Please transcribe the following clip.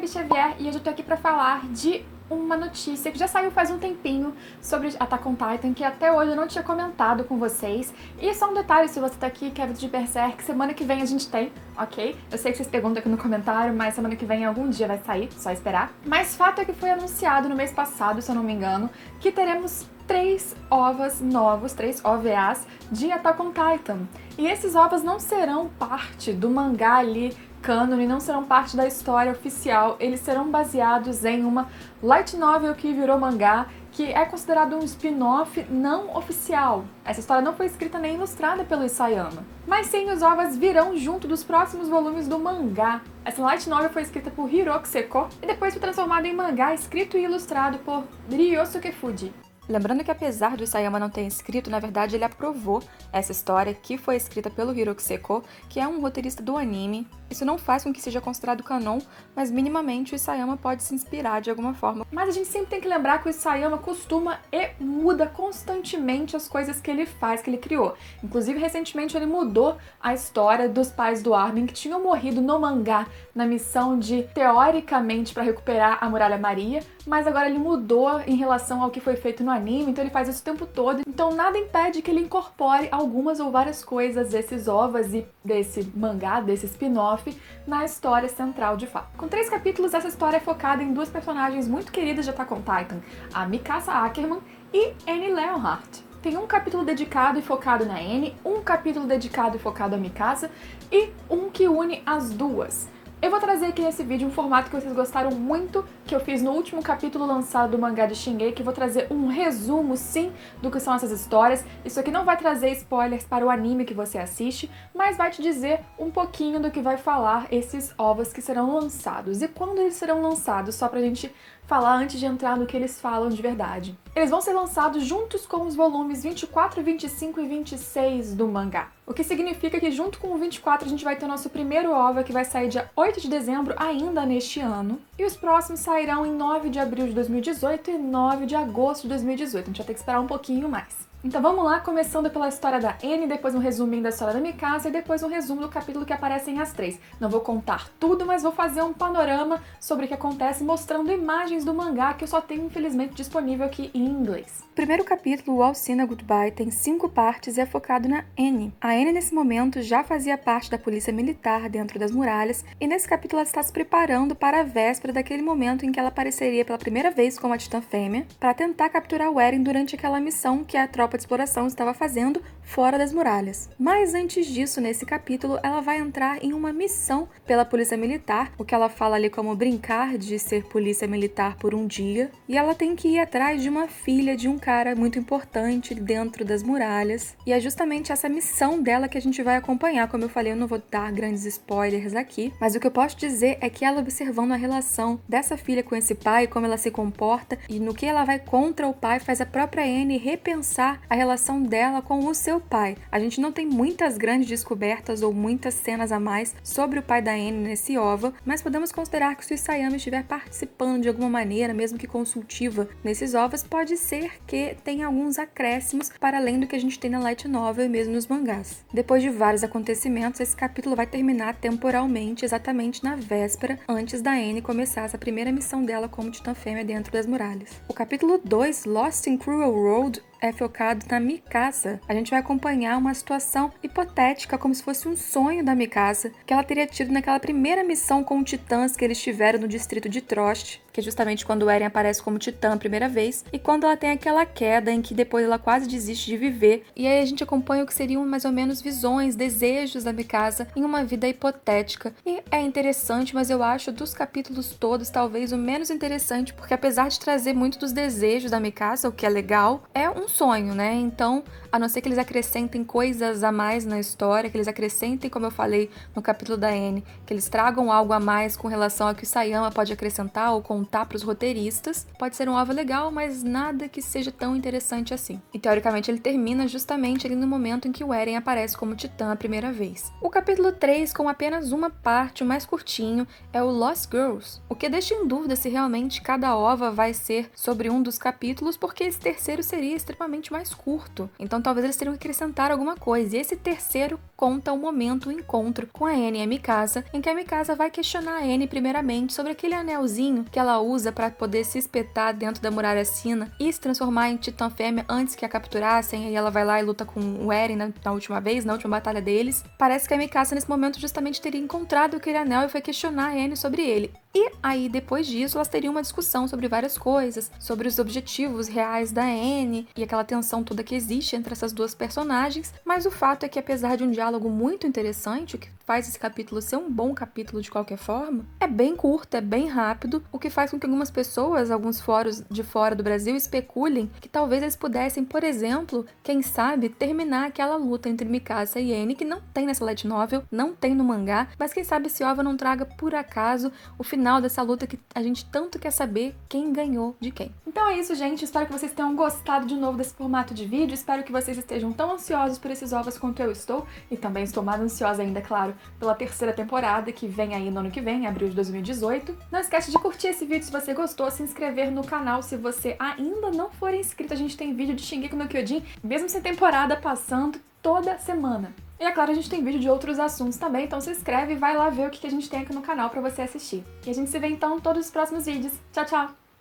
Gabi Xavier e hoje eu tô aqui pra falar de uma notícia que já saiu faz um tempinho sobre Attack on Titan, que até hoje eu não tinha comentado com vocês. E só um detalhe, se você tá aqui, quer ver de Berserk, semana que vem a gente tem, ok? Eu sei que vocês perguntam aqui no comentário, mas semana que vem algum dia vai sair, só esperar. Mas fato é que foi anunciado no mês passado, se eu não me engano, que teremos 3 OVAs novos, 3 OVAs de Attack on Titan. E esses OVAs não serão parte do mangá ali cânone, não serão parte da história oficial, eles serão baseados em uma light novel que virou mangá, que é considerado um spin-off não oficial. Essa história não foi escrita nem ilustrada pelo Isayama. Mas sim, os OVAs virão junto dos próximos volumes do mangá. Essa light novel foi escrita por Hiroki Seko e depois foi transformada em mangá escrito e ilustrado por Ryosuke Fuji. Lembrando que apesar do Isayama não ter escrito, na verdade ele aprovou essa história que foi escrita pelo Hiroki Seko, que é um roteirista do anime. Isso não faz com que seja considerado canon, mas minimamente o Isayama pode se inspirar de alguma forma. Mas a gente sempre tem que lembrar que o Isayama costuma e muda constantemente as coisas que ele faz, que ele criou. Inclusive, recentemente ele mudou a história dos pais do Armin, que tinham morrido no mangá na missão de, teoricamente, para recuperar a Muralha Maria, mas agora ele mudou em relação ao que foi feito no anime, então ele faz isso o tempo todo. Então nada impede que ele incorpore algumas ou várias coisas desses OVAs e desse mangá, desse spin-off, na história central de fato. Com 3 capítulos, essa história é focada em 2 personagens muito queridas de Attack on Titan, a Mikasa Ackerman e Annie Leonhardt. Tem um capítulo dedicado e focado na Annie, um capítulo dedicado e focado a Mikasa e um que une as duas. Eu vou trazer aqui nesse vídeo um formato que vocês gostaram muito, que eu fiz no último capítulo lançado do mangá de Shingeki, que eu vou trazer um resumo, sim, do que são essas histórias. Isso aqui não vai trazer spoilers para o anime que você assiste, mas vai te dizer um pouquinho do que vai falar esses OVAs que serão lançados. E quando eles serão lançados, só pra gente falar antes de entrar no que eles falam de verdade. Eles vão ser lançados juntos com os volumes 24, 25 e 26 do mangá. O que significa que junto com o 24 a gente vai ter o nosso primeiro OVA, que vai sair dia 8 de dezembro ainda neste ano. E os próximos sairão em 9 de abril de 2018 e 9 de agosto de 2018. A gente vai ter que esperar um pouquinho mais. Então vamos lá, começando pela história da Annie, depois um resuminho da história da Mikasa e depois um resumo do capítulo que aparecem as 3. Não vou contar tudo, mas vou fazer um panorama sobre o que acontece, mostrando imagens do mangá que eu só tenho infelizmente disponível aqui em inglês. O primeiro capítulo, o All Seen Goodbye, tem 5 partes e é focado na Annie. A Annie nesse momento já fazia parte da polícia militar dentro das muralhas e nesse capítulo ela está se preparando para a véspera daquele momento em que ela apareceria pela primeira vez como a Titã Fêmea para tentar capturar o Eren durante aquela missão que a tropa de exploração estava fazendo fora das muralhas. Mas antes disso, nesse capítulo, ela vai entrar em uma missão pela polícia militar, o que ela fala ali como brincar de ser polícia militar por um dia, e ela tem que ir atrás de uma filha de um cara muito importante dentro das muralhas, e é justamente essa missão dela que a gente vai acompanhar. Como eu falei, eu não vou dar grandes spoilers aqui, mas o que eu posso dizer é que ela, observando a relação dessa filha com esse pai, como ela se comporta e no que ela vai contra o pai, faz a própria Annie repensar a relação dela com o seu pai. A gente não tem muitas grandes descobertas ou muitas cenas a mais sobre o pai da Annie nesse OVA, mas podemos considerar que se o Isayama estiver participando de alguma maneira, mesmo que consultiva, nesses OVAs, pode ser que tenha alguns acréscimos para além do que a gente tem na light novel e mesmo nos mangás. Depois de vários acontecimentos, esse capítulo vai terminar temporalmente, exatamente na véspera, antes da Annie começar essa primeira missão dela como Titã Fêmea dentro das muralhas. O capítulo 2, Lost in Cruel Road, é focado na Mikasa. A gente vai acompanhar uma situação hipotética, como se fosse um sonho da Mikasa, que ela teria tido naquela primeira missão com titãs que eles tiveram no distrito de Trost, que é justamente quando o Eren aparece como titã a primeira vez, e quando ela tem aquela queda em que depois ela quase desiste de viver, e aí a gente acompanha o que seriam mais ou menos visões, desejos da Mikasa em uma vida hipotética. E é interessante, mas eu acho dos capítulos todos talvez o menos interessante, porque apesar de trazer muito dos desejos da Mikasa, o que é legal, é um sonho, né? Então, a não ser que eles acrescentem coisas a mais na história, que eles acrescentem, como eu falei no capítulo da Annie, que eles tragam algo a mais com relação ao que o Isayama pode acrescentar ou contar para os roteiristas, pode ser um OVA legal, mas nada que seja tão interessante assim. E teoricamente ele termina justamente ali no momento em que o Eren aparece como titã a primeira vez. O capítulo 3, com apenas uma parte, o mais curtinho, é o Lost Girls, o que deixa em dúvida se realmente cada OVA vai ser sobre um dos capítulos, porque esse terceiro seria extremamente extremamente mais curto. Então talvez eles teriam que acrescentar alguma coisa. E esse terceiro conta o momento, o encontro com a Anne e a Mikasa, em que a Mikasa vai questionar a Anne primeiramente sobre aquele anelzinho que ela usa para poder se espetar dentro da muralha Sina e se transformar em titã fêmea antes que a capturassem. E ela vai lá e luta com o Eren na última vez, na última batalha deles. Parece que a Mikasa nesse momento justamente teria encontrado aquele anel e foi questionar a Anne sobre ele. E aí, depois disso, elas teriam uma discussão sobre várias coisas, sobre os objetivos reais da Anne e aquela tensão toda que existe entre essas duas personagens, mas o fato é que, apesar de um diálogo muito interessante, o que faz esse capítulo ser um bom capítulo de qualquer forma, é bem curto, é bem rápido, o que faz com que algumas pessoas, alguns fóruns de fora do Brasil, especulem que talvez eles pudessem, por exemplo, quem sabe, terminar aquela luta entre Mikasa e Anne, que não tem nessa light novel, não tem no mangá, mas quem sabe esse OVA não traga, por acaso, o final dessa luta que a gente tanto quer saber quem ganhou de quem. Então é isso, gente. Espero que vocês tenham gostado de novo desse formato de vídeo. Espero que vocês estejam tão ansiosos por esses ovos quanto eu estou. E também estou mais ansiosa ainda, claro, pela terceira temporada, que vem aí no ano que vem, em abril de 2018. Não esquece de curtir esse vídeo se você gostou, se inscrever no canal se você ainda não for inscrito. A gente tem vídeo de Shingeki no Kyojin, mesmo sem temporada, passando toda semana. E é claro, a gente tem vídeo de outros assuntos também, então se inscreve e vai lá ver o que a gente tem aqui no canal pra você assistir. E a gente se vê então em todos os próximos vídeos. Tchau, tchau!